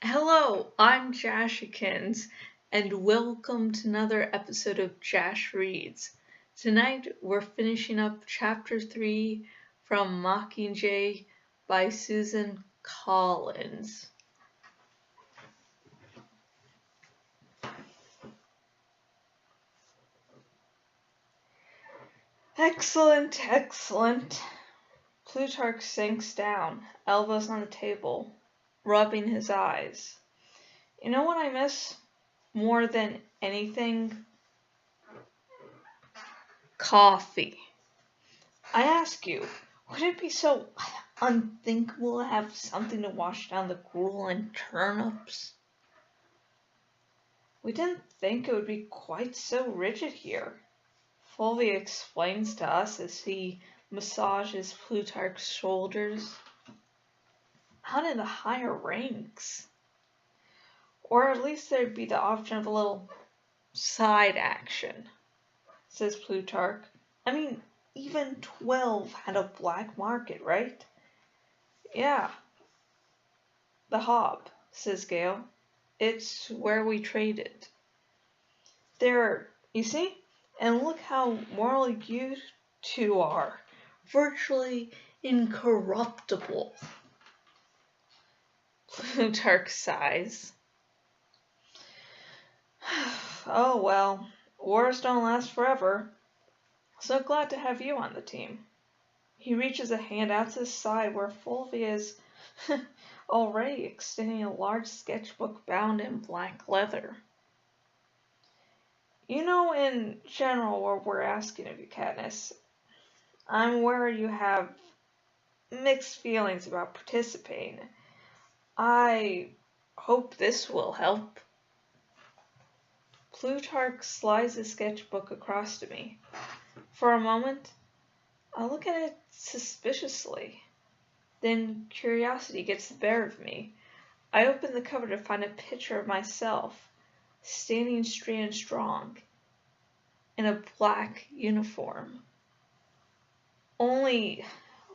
Hello, I'm Jashikins, and welcome to another episode of Jash Reads. Tonight we're finishing up Chapter 3 from Mockingjay by Susan Collins. Excellent, excellent. Plutarch sinks down, elbows on the table, rubbing his eyes. You know what I miss more than anything? Coffee. I ask you, would it be so unthinkable to have something to wash down the gruel and turnips? We didn't think it would be quite so rigid here. Fulvia explains to us as he massages Plutarch's shoulders. Out in the higher ranks. Or at least there'd be the option of a little side action, says Plutarch. I mean, even 12 had a black market, right? Yeah. The Hob, says Gale. It's where we traded. There, you see? And look how morally you two are. Virtually incorruptible. Plutarch sighs. Oh well, wars don't last forever. So glad to have you on the team. He reaches a hand out to his side where Fulvia is already extending a large sketchbook bound in black leather. You know, in general, what we're asking of you, Katniss. I'm aware you have mixed feelings about participating. I hope this will help. Plutarch slides the sketchbook across to me. For a moment, I look at it suspiciously. Then curiosity gets the better of me. I open the cover to find a picture of myself, standing straight and strong, in a black uniform. Only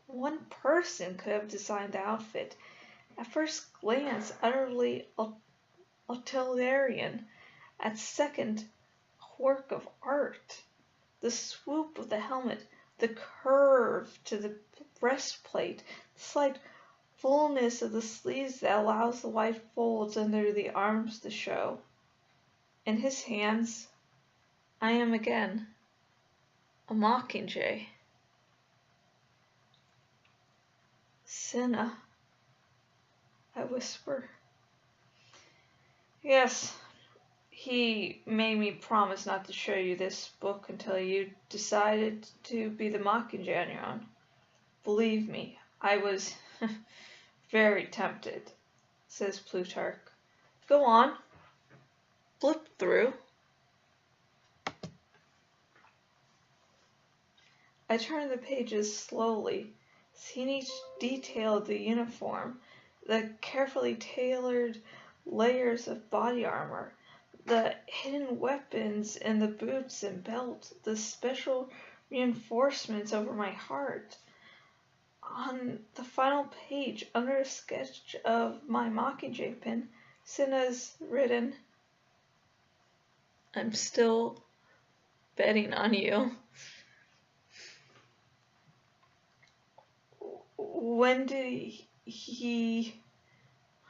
one person could have designed the outfit. At first glance, utterly utilitarian. At second, a work of art. The swoop of the helmet, the curve to the breastplate, the slight fullness of the sleeves that allows the white folds under the arms to show. In his hands, I am again a Mockingjay. Cinna, I whisper. Yes, he made me promise not to show you this book until you decided to be the Mockingjay on your own. Believe me, I was very tempted, says Plutarch. Go on. Flip through. I turn the pages slowly, seeing each detail of the uniform, the carefully tailored layers of body armor, the hidden weapons in the boots and belt, the special reinforcements over my heart. On the final page, under a sketch of my Mockingjay pin, Cinna's written, I'm still betting on you. When did he...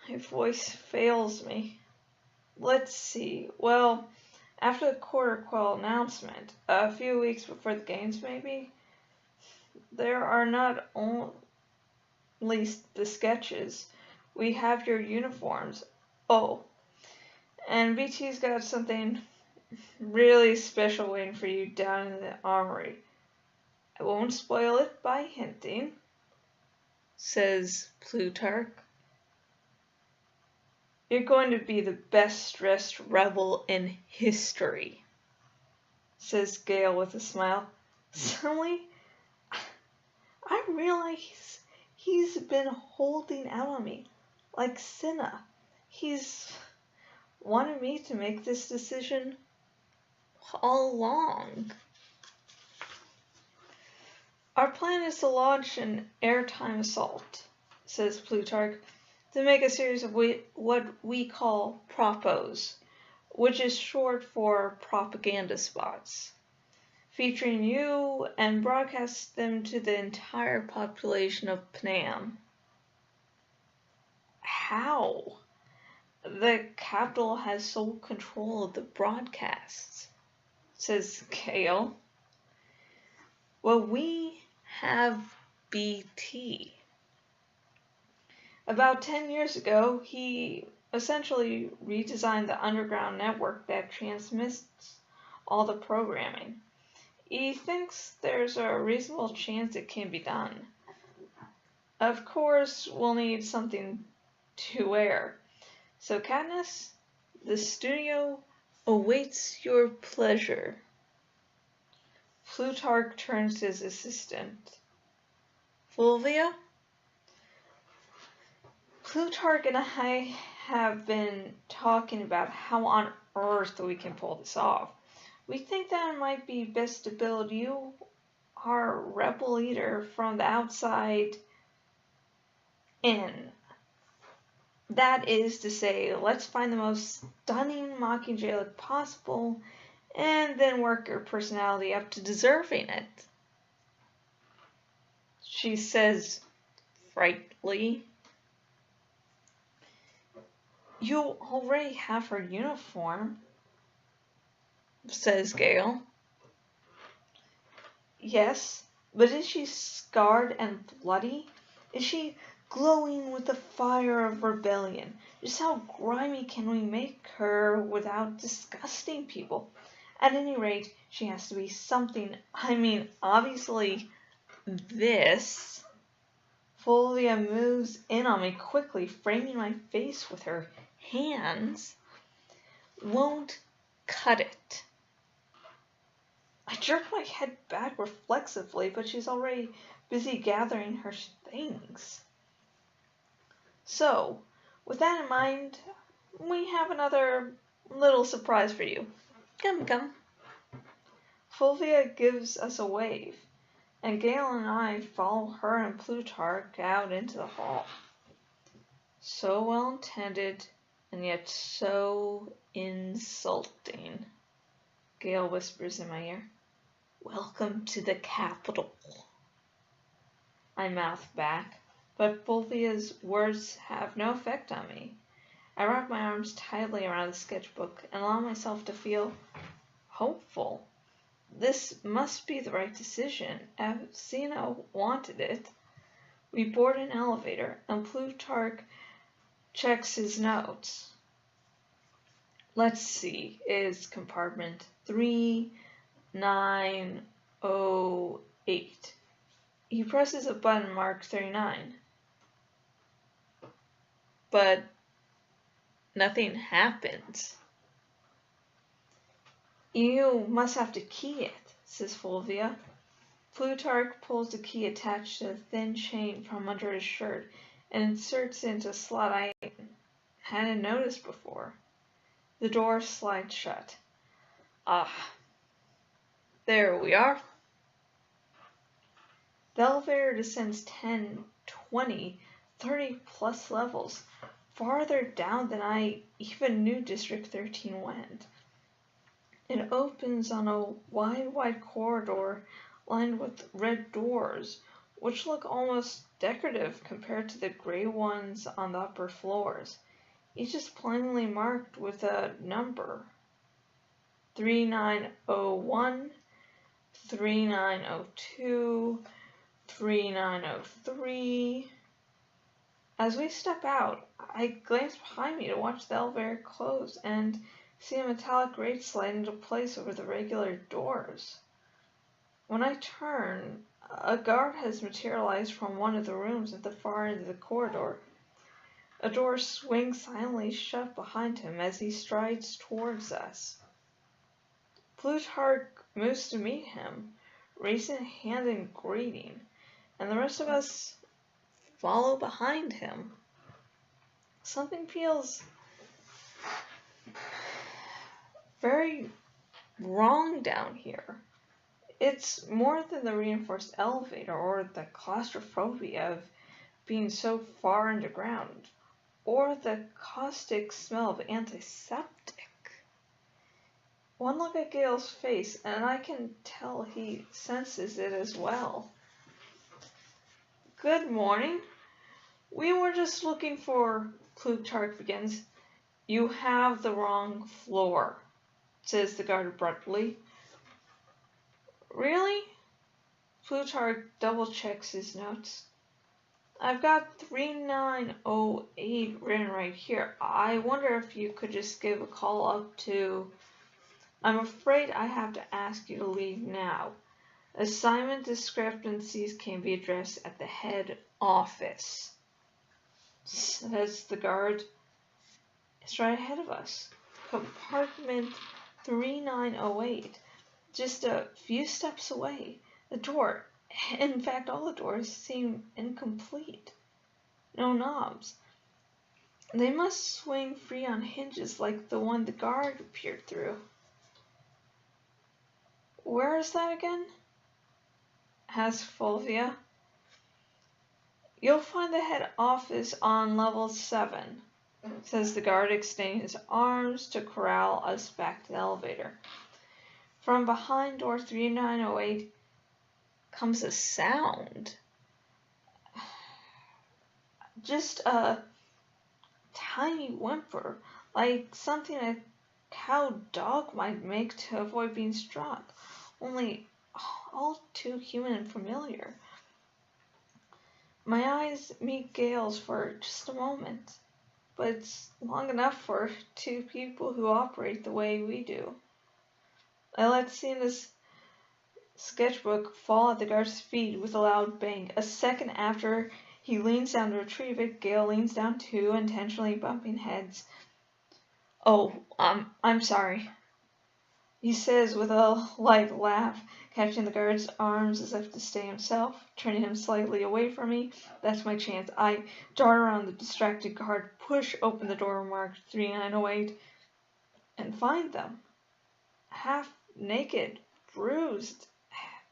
My voice fails me. Let's see. Well, after the Quarter Quell announcement, a few weeks before the games maybe, there are not only the sketches, we have your uniforms. Oh, and BT's got something really special waiting for you down in the armory. I won't spoil it by hinting, says Plutarch. You're going to be the best dressed rebel in history, says Gale with a smile. Suddenly, I realize he's been holding out on me, like Cinna. He's wanted me to make this decision all along. Our plan is to launch an airtime assault, says Plutarch. to make a series of what we call propos, which is short for propaganda spots, featuring you and broadcast them to the entire population of Panam. How? The capital has sole control of the broadcasts, says Gale. Well, we have BT. About 10 years ago, he essentially redesigned the underground network that transmits all the programming. He thinks there's a reasonable chance it can be done. Of course, we'll need something to air. So, Katniss, the studio awaits your pleasure. Plutarch turns to his assistant. Fulvia? Plutarch and I have been talking about how on earth we can pull this off. We think that it might be best to build you, our rebel leader, from the outside in. That is to say, let's find the most stunning Mockingjay look possible, and then work your personality up to deserving it. She says frightfully. You already have her uniform, says Gale. Yes, but is she scarred and bloody? Is she glowing with the fire of rebellion? Just how grimy can we make her without disgusting people? At any rate, she has to be something. I mean, obviously, this. Fulvia moves in on me quickly, framing my face with her hands. Won't cut it. I jerk my head back reflexively, but she's already busy gathering her things. So, with that in mind, we have another little surprise for you. Come, come. Fulvia gives us a wave, and Gale and I follow her and Plutarch out into the hall. So well intended, and yet so insulting. Gale whispers in my ear. Welcome to the capital. I mouth back, but Fulvia's words have no effect on me. I wrap my arms tightly around the sketchbook and allow myself to feel hopeful. This must be the right decision. Avcino wanted it. We board an elevator, and Plutarch checks his notes. Let's see, is compartment 3908. He presses a button marked 39. But nothing happens. You must have to key it, says Fulvia. Plutarch pulls the key attached to a thin chain from under his shirt and inserts it into a slot I hadn't noticed before. The door slides shut. Ah, there we are. The elevator descends 10, 20, 30 plus levels, farther down than I even knew District 13 went. It opens on a wide corridor lined with red doors, which look almost decorative compared to the gray ones on the upper floors. Each is plainly marked with a number. 3901, 3902, 3903. As we step out, I glance behind me to watch the elevator close and see a metallic grate slide into place over the regular doors. When I turn, a guard has materialized from one of the rooms at the far end of the corridor. A door swings silently shut behind him as he strides towards us. Plutarch moves to meet him, raising a hand in greeting, and the rest of us follow behind him. Something feels very wrong down here. It's more than the reinforced elevator or the claustrophobia of being so far underground. or the caustic smell of antiseptic. One look at Gale's face, and I can tell he senses it as well. Good morning. We were just looking for... Plutarch begins. You have the wrong floor, says the guard abruptly. Really? Plutarch double-checks his notes. I've got 3908 written right here. I wonder if you could just give a call up to... I'm afraid I have to ask you to leave now. Assignment discrepancies can be addressed at the head office, says the guard. It's right ahead of us. Compartment 3908. Just a few steps away. The door, in fact all the doors, seem incomplete. No knobs. They must swing free on hinges like the one the guard peered through. Where is that again? Asked Fulvia. You'll find the head office on level 7, says the guard, extending his arms to corral us back to the elevator. From behind door 3908 comes a sound. Just a tiny whimper, like something a cow dog might make to avoid being struck, only all too human and familiar. My eyes meet Gale's for just a moment, but it's long enough for two people who operate the way we do. I let Cena's sketchbook fall at the guard's feet with a loud bang. A second after he leans down to retrieve it, Gale leans down too, intentionally bumping heads. Oh, I'm sorry, he says with a light laugh, catching the guard's arms as if to stay himself, turning him slightly away from me. That's my chance. I dart around the distracted guard, push open the door marked 3908, and find them. Half naked, bruised,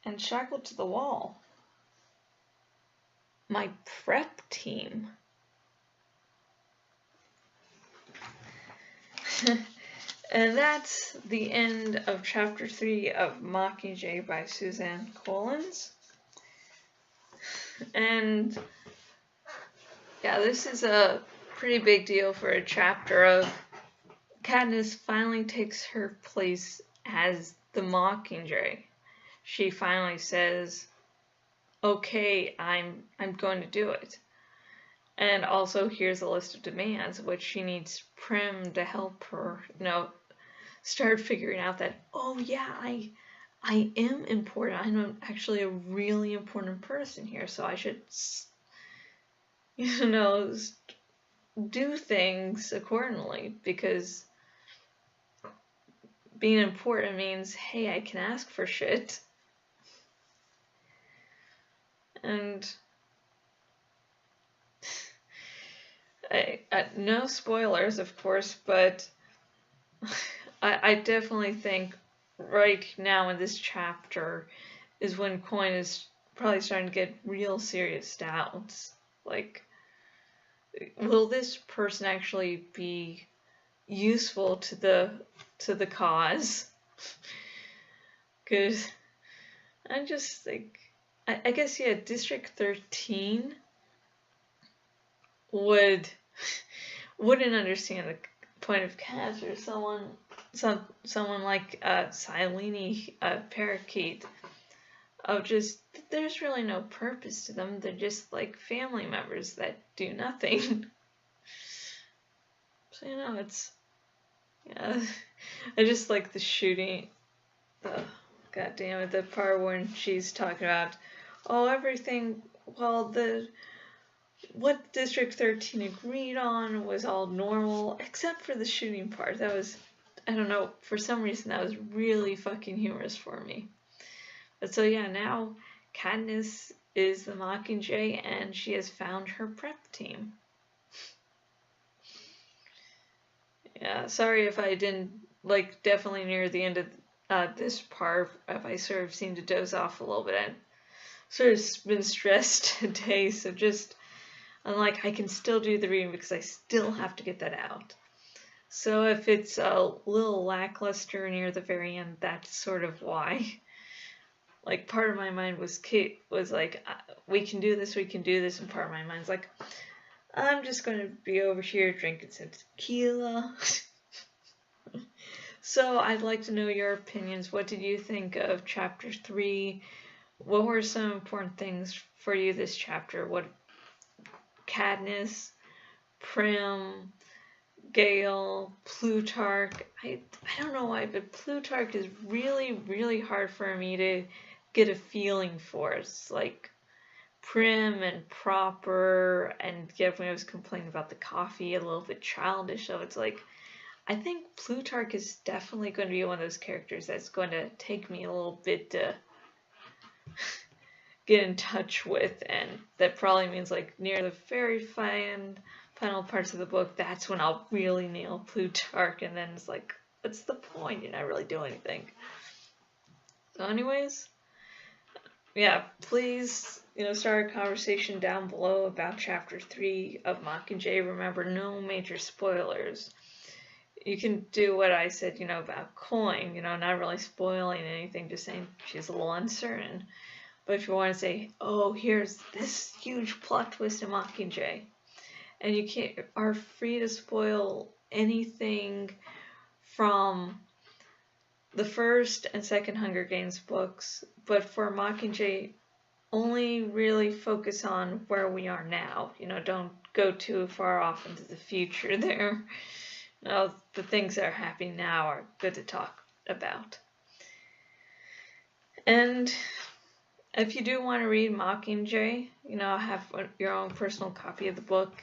and shackled to the wall. My prep team. And that's the end of Chapter 3 of Mockingjay by Suzanne Collins. And yeah, this is a pretty big deal for a chapter of Katniss finally takes her place as the Mockingjay. She finally says, okay, I'm going to do it. And also here's a list of demands, which she needs Prim to help her, start figuring out that, oh yeah, I am important. I'm actually a really important person here, so I should, do things accordingly, because being important means, hey, I can ask for shit. And no spoilers, of course, but I definitely think right now in this chapter is when Coin is probably starting to get real serious doubts. Like, will this person actually be useful to the cause? Because I just think, I guess, yeah, District 13 wouldn't understand the point of cast, or someone like Silene Parakeet, of just, there's really no purpose to them. They're just like family members that do nothing. So it's, yeah, I just like the shooting. God damn it, the part when she's talking about, oh, everything, well, what District 13 agreed on was all normal, except for the shooting part. That was, I don't know, for some reason that was really fucking humorous for me. But so yeah, now Katniss is the Mockingjay, and she has found her prep team. Yeah, sorry if I didn't, definitely near the end of this part, if I sort of seemed to doze off a little bit. I've sort of been stressed today, so just And like, I can still do the reading because I still have to get that out. So if it's a little lackluster near the very end, that's sort of why. Like, part of my mind was like, we can do this, and part of my mind's like, I'm just going to be over here drinking some tequila. So I'd like to know your opinions. What did you think of chapter 3? What were some important things for you this chapter? What Katniss, Prim, Gale, Plutarch. I don't know why, but Plutarch is really, really hard for me to get a feeling for. It's like prim and proper, and yet when I was complaining about the coffee, a little bit childish. So it's like, I think Plutarch is definitely going to be one of those characters that's going to take me a little bit to get in touch with, and that probably means like near the very final parts of the book, that's when I'll really nail Plutarch, and then it's like, what's the point? You're not really doing anything. So anyways, yeah, please, start a conversation down below about chapter 3 of Mockingjay. Remember, no major spoilers. You can do what I said, about Coin, not really spoiling anything, just saying she's a little uncertain. But if you want to say, oh, here's this huge plot twist in Mockingjay, and you are free to spoil anything from the first and second Hunger Games books, but for Mockingjay, only really focus on where we are now. Don't go too far off into the future there. The things that are happening now are good to talk about. And if you do want to read Mockingjay, have your own personal copy of the book,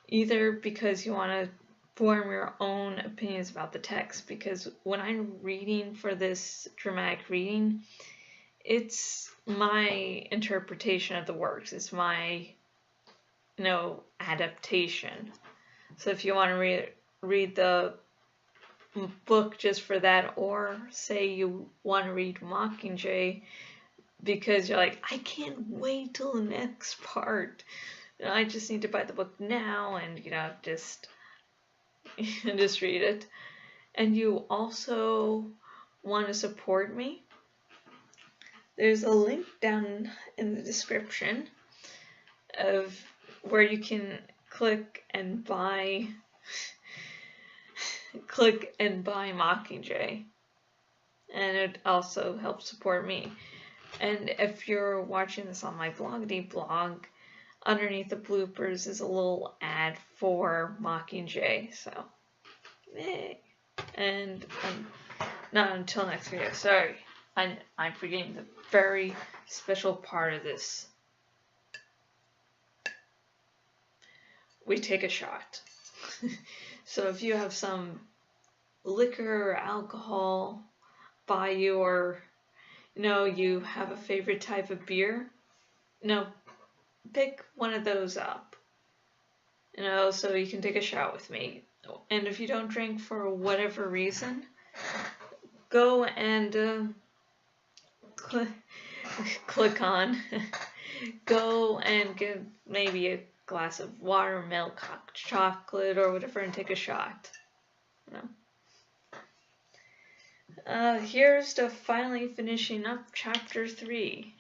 either because you want to form your own opinions about the text, because when I'm reading for this dramatic reading, it's my interpretation of the works. It's my, adaptation. So if you want to read the book just for that, or say you want to read Mockingjay because you're like, I can't wait till the next part. I just need to buy the book now and, just read it. And you also want to support me, there's a link down in the description of where you can click and buy Mockingjay, and it also helps support me. And if you're watching this on my blog, underneath the bloopers is a little ad for Mockingjay. So, yay. And not until next video. Sorry, I'm forgetting the very special part of this. We take a shot. So if you have some liquor or alcohol by you, or you have a favorite type of beer, pick one of those up, so you can take a shot with me. And if you don't drink for whatever reason, go and click on go and get maybe a glass of water, milk, hot chocolate, or whatever, and take a shot. Here's to finally finishing up chapter 3.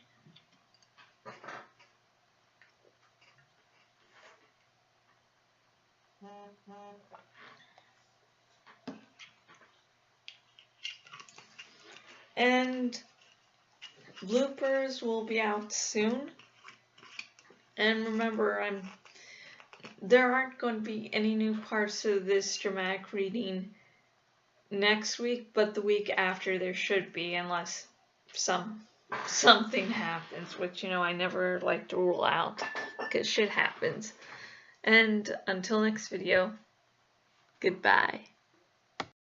And bloopers will be out soon. And remember, there aren't going to be any new parts of this dramatic reading next week, but the week after there should be, unless something happens, which I never like to rule out, because shit happens. And until next video, goodbye.